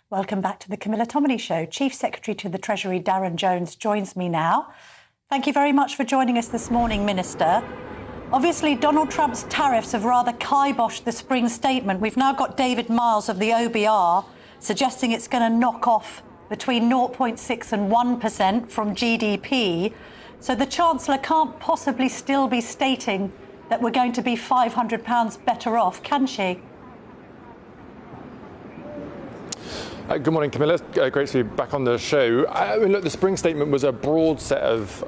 Welcome back to the Camilla Tominey Show. Chief Secretary to the Treasury, Darren Jones, joins me now. Thank you very much for joining us this morning, Minister. Obviously, Donald Trump's tariffs have rather kiboshed the spring statement. We've now got David Miles of the OBR suggesting it's going to knock off between 0.6 and 1% from GDP. So the Chancellor can't possibly still be stating that we're going to be £500 better off, can she? Good morning, Camilla. Great to be back on the show. I mean, look, the spring statement was a broad set of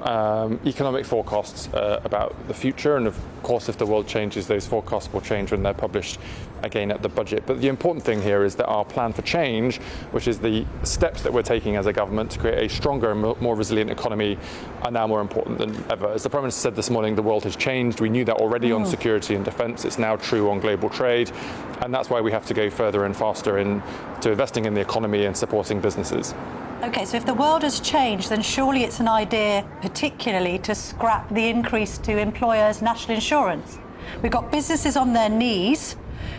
economic forecasts about the future, and of course, if the world changes, those forecasts will change when they're published again at the budget. But the important thing here is that our plan for change, which is the steps that we're taking as a government to create a stronger and more resilient economy, are now more important than ever. As the Prime Minister said this morning, the world has changed. We knew that already on security and defence. It's now true on global trade, and that's why we have to go further and faster into investing in the economy and supporting businesses. OK, so if the world has changed, then surely it's an idea particularly to scrap the increase to employers' national insurance. We've got businesses on their knees.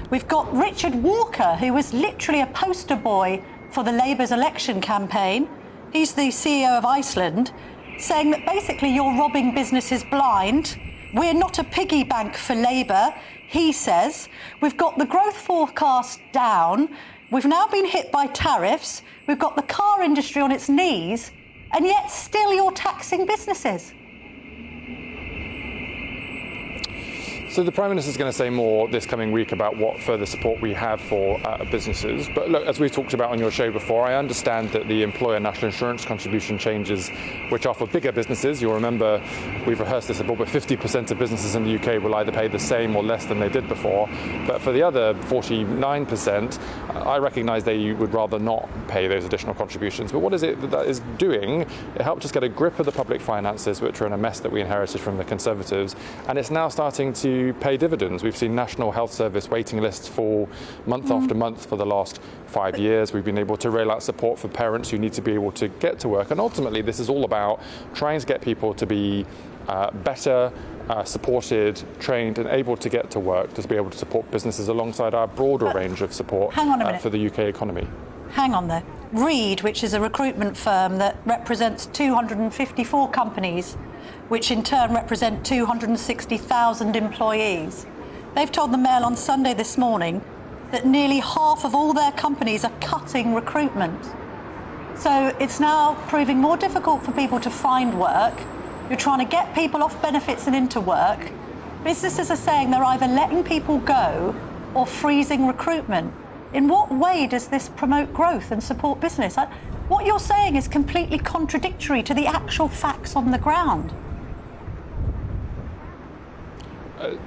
We've got Richard Walker, who was literally a poster boy for the Labour's election campaign. He's the CEO of Iceland, saying that basically you're robbing businesses blind. We're not a piggy bank for Labour, he says. We've got the growth forecast down. We've now been hit by tariffs. We've got the car industry on its knees, and yet still you're taxing businesses. So the Prime Minister is going to say more this coming week about what further support we have for businesses. But look, as we've talked about on your show before, I understand that the employer national insurance contribution changes, which are for bigger businesses, you'll remember we've rehearsed this before, but 50% of businesses in the UK will either pay the same or less than they did before. But for the other 49%, I recognise they would rather not pay those additional contributions. But what is it that is doing? It helped us get a grip of the public finances, which were in a mess that we inherited from the Conservatives, and it's now starting to pay dividends. We've seen National Health Service waiting lists fall month after month for the last 5 years. We've been able to rail out support for parents who need to be able to get to work. And ultimately, this is all about trying to get people to be better supported, trained and able to get to work, to be able to support businesses alongside our broader range of support for the UK economy. Hang on there. Reed, which is a recruitment firm that represents 254 companies, which in turn represent 260,000 employees. They've told the Mail on Sunday this morning that nearly half of all their companies are cutting recruitment. So it's now proving more difficult for people to find work. You're trying to get people off benefits and into work. Businesses are saying they're either letting people go or freezing recruitment. In what way does this promote growth and support business? What you're saying is completely contradictory to the actual facts on the ground.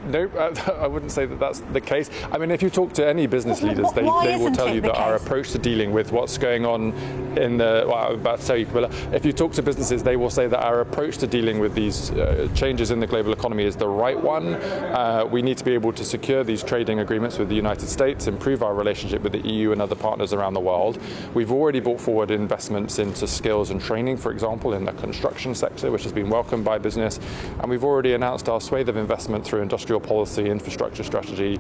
No, I wouldn't say that that's the case. I mean, if you talk to any business leaders, they will tell you that our approach to dealing with what's going on in the... Well, I'm about to tell you, Camilla, if you talk to businesses, they will say that our approach to dealing with these changes in the global economy is the right one. We need to be able to secure these trading agreements with the United States, improve our relationship with the EU and other partners around the world. We've already brought forward investments into skills and training, for example, in the construction sector, which has been welcomed by business. And we've already announced our swathe of investment through industrial policy, infrastructure strategy,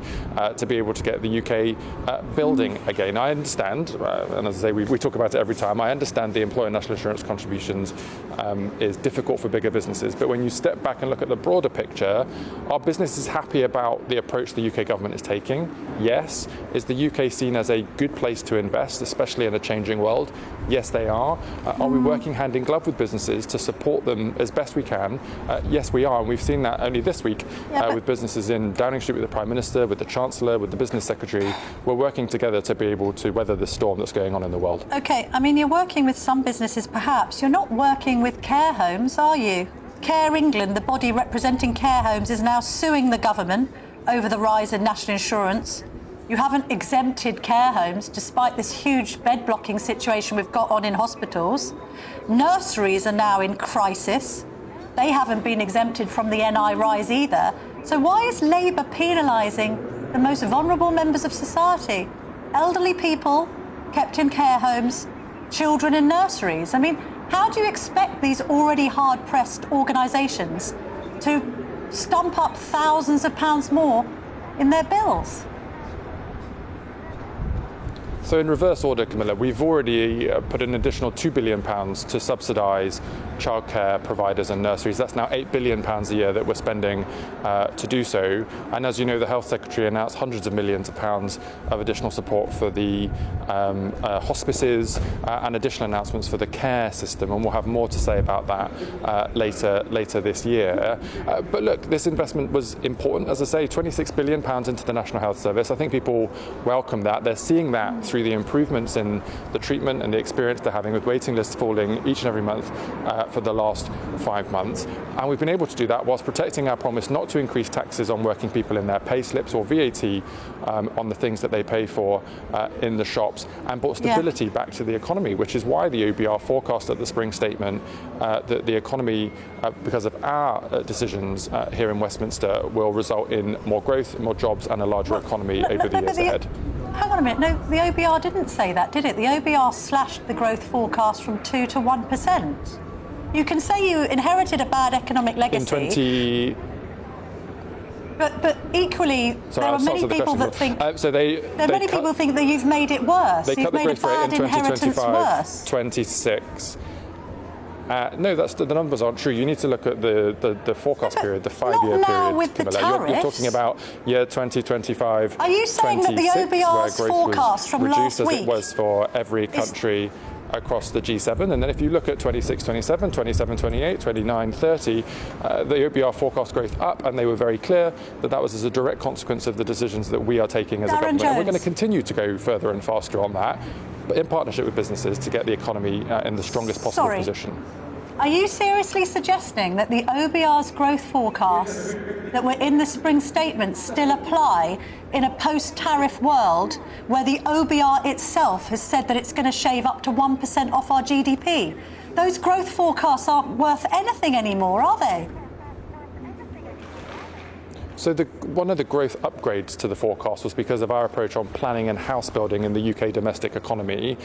to be able to get the UK building again. I understand, and as I say, we talk about it every time, I understand the employer national insurance contributions is difficult for bigger businesses, but when you step back and look at the broader picture, are businesses happy about the approach the UK government is taking? Yes. Is the UK seen as a good place to invest, especially in a changing world? Yes, they are. Are we working hand in glove with businesses to support them as best we can? Yes, we are, and we've seen that only this week with businesses in Downing Street, with the Prime Minister, with the Chancellor, with the Business Secretary. We're working together to be able to weather the storm that's going on in the world. OK, I mean, you're working with some businesses perhaps. You're not working with care homes, are you? Care England, the body representing care homes, is now suing the government over the rise in national insurance. You haven't exempted care homes despite this huge bed blocking situation we've got on in hospitals. Nurseries are now in crisis. They haven't been exempted from the NI rise either. So why is Labour penalising the most vulnerable members of society? Elderly people kept in care homes, children in nurseries. I mean, how do you expect these already hard-pressed organisations to stump up thousands of pounds more in their bills? So in reverse order, Camilla, we've already put an additional £2 billion to subsidise childcare providers and nurseries. That's now £8 billion a year that we're spending to do so. And as you know, the Health Secretary announced hundreds of millions of pounds of additional support for the hospices and additional announcements for the care system. And we'll have more to say about that later this year. But look, this investment was important. As I say, £26 billion into the National Health Service. I think people welcome that. They're seeing that through the improvements in the treatment and the experience they're having with waiting lists falling each and every month for the last 5 months. And we've been able to do that whilst protecting our promise not to increase taxes on working people in their pay slips or VAT on the things that they pay for in the shops, and brought stability back to the economy, which is why the OBR forecast at the spring statement that the economy, because of our decisions here in Westminster, will result in more growth, more jobs and a larger economy over the years ahead. Hang on a minute, no, the OBR didn't say that, did it? The OBR slashed the growth forecast from 2 to 1%. You can say you inherited a bad economic legacy. But equally, there are many people that think people think that you've made it worse. They you've cut the made a growth rate bad in inheritance 2025, worse. 26. No, the numbers aren't true. You need to look at the forecast period, the 5-year period. With the tariffs. You're talking about year 2025. Are you saying that the OBR's forecast from last week as it was for every country across the G7, and then if you look at 26, 27, 27, 28, 29, 30, the OBR forecast growth up, and they were very clear that that was as a direct consequence of the decisions that we are taking as a government. And we're going to continue to go further and faster on that, but in partnership with businesses to get the economy in the strongest possible position. Are you seriously suggesting that the OBR's growth forecasts that were in the spring statement still apply in a post-tariff world where the OBR itself has said that it's going to shave up to 1% off our GDP? Those growth forecasts aren't worth anything anymore, are they? So one of the growth upgrades to the forecast was because of our approach on planning and house building in the UK domestic economy.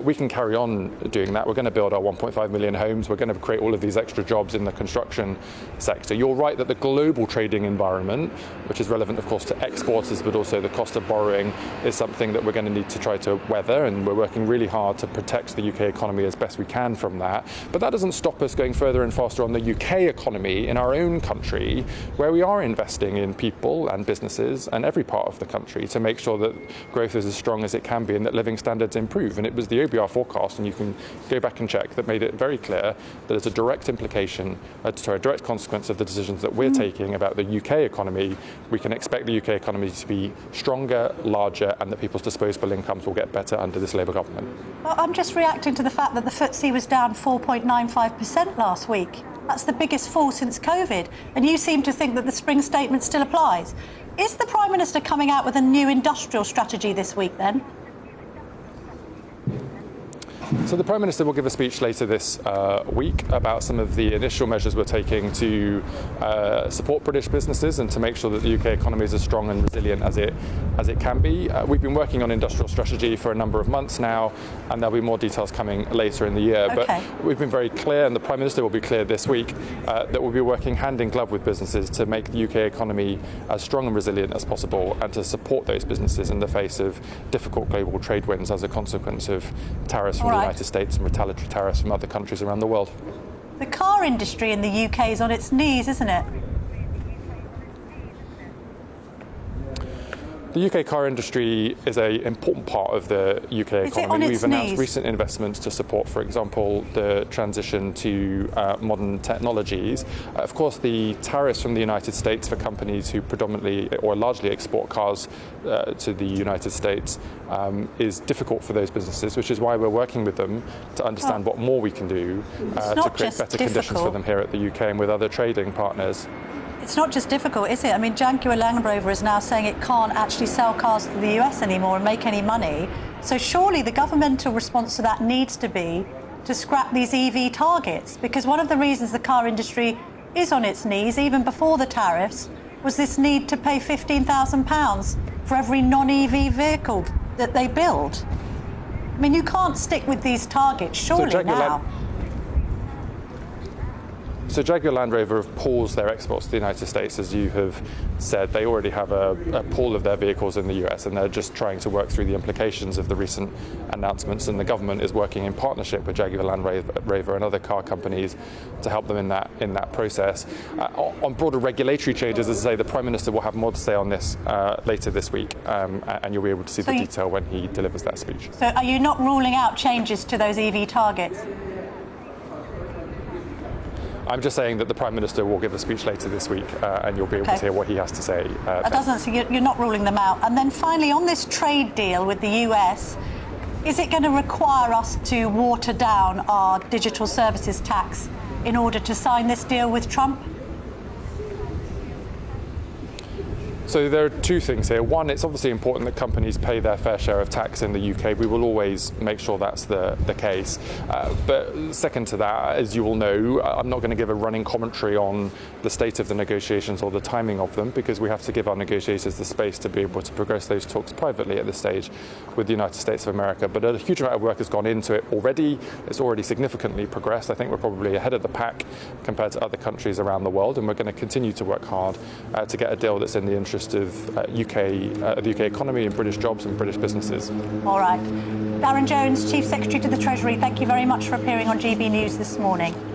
We can carry on doing that. We're going to build our 1.5 million homes. We're going to create all of these extra jobs in the construction sector. You're right that the global trading environment, which is relevant, of course, to exporters, but also the cost of borrowing, is something that we're going to need to try to weather, and we're working really hard to protect the UK economy as best we can from that. But that doesn't stop us going further and faster on the UK economy in our own country, where we are investing in people and businesses and every part of the country to make sure that growth is as strong as it can be and that living standards improve. And it was the OBR forecast, and you can go back and check, that made it very clear that it's a direct a direct consequence of the decisions that we're taking about the UK economy. We can expect the UK economy to be stronger, larger, and that people's disposable incomes will get better under this Labour government. Well, I'm just reacting to the fact that the FTSE was down 4.95% last week. That's the biggest fall since COVID. And you seem to think that the spring statement still applies. Is the Prime Minister coming out with a new industrial strategy this week then? So the Prime Minister will give a speech later this week about some of the initial measures we're taking to support British businesses and to make sure that the UK economy is as strong and resilient as it can be. We've been working on industrial strategy for a number of months now, and there'll be more details coming later in the year. Okay. But we've been very clear, and the Prime Minister will be clear this week, that we'll be working hand in glove with businesses to make the UK economy as strong and resilient as possible, and to support those businesses in the face of difficult global trade winds as a consequence of tariffs from the United States and retaliatory tariffs from other countries around the world. The car industry in the UK is on its knees, isn't it? The UK car industry is an important part of the UK economy. We've announced recent investments to support, for example, the transition to modern technologies. Of course, the tariffs from the United States for companies who predominantly or largely export cars to the United States is difficult for those businesses, which is why we're working with them to understand what more we can do to create better conditions for them here at the UK and with other trading partners. It's not just difficult, is it? I mean, Jaguar Land Rover is now saying it can't actually sell cars to the US anymore and make any money. So surely the governmental response to that needs to be to scrap these EV targets, because one of the reasons the car industry is on its knees, even before the tariffs, was this need to pay £15,000 for every non-EV vehicle that they build. I mean, you can't stick with these targets, surely now. So Jaguar Land Rover have paused their exports to the United States, as you have said. They already have a pool of their vehicles in the US, and they're just trying to work through the implications of the recent announcements. And the government is working in partnership with Jaguar Land Rover and other car companies to help them in that process. On broader regulatory changes, as I say, the Prime Minister will have more to say on this later this week, and you'll be able to see the detail when he delivers that speech. So are you not ruling out changes to those EV targets? I'm just saying that the Prime Minister will give a speech later this week, and you'll be able to hear what he has to say. So you're not ruling them out. And then finally, on this trade deal with the US, is it going to require us to water down our digital services tax in order to sign this deal with Trump? So there are two things here. One, it's obviously important that companies pay their fair share of tax in the UK. We will always make sure that's the case. But second to that, as you will know, I'm not going to give a running commentary on the state of the negotiations or the timing of them, because we have to give our negotiators the space to be able to progress those talks privately at this stage with the United States of America. But a huge amount of work has gone into it already. It's already significantly progressed. I think we're probably ahead of the pack compared to other countries around the world, and we're going to continue to work hard to get a deal that's in the interest of the UK economy and British jobs and British businesses. All right. Darren Jones, Chief Secretary to the Treasury, thank you very much for appearing on GB News this morning.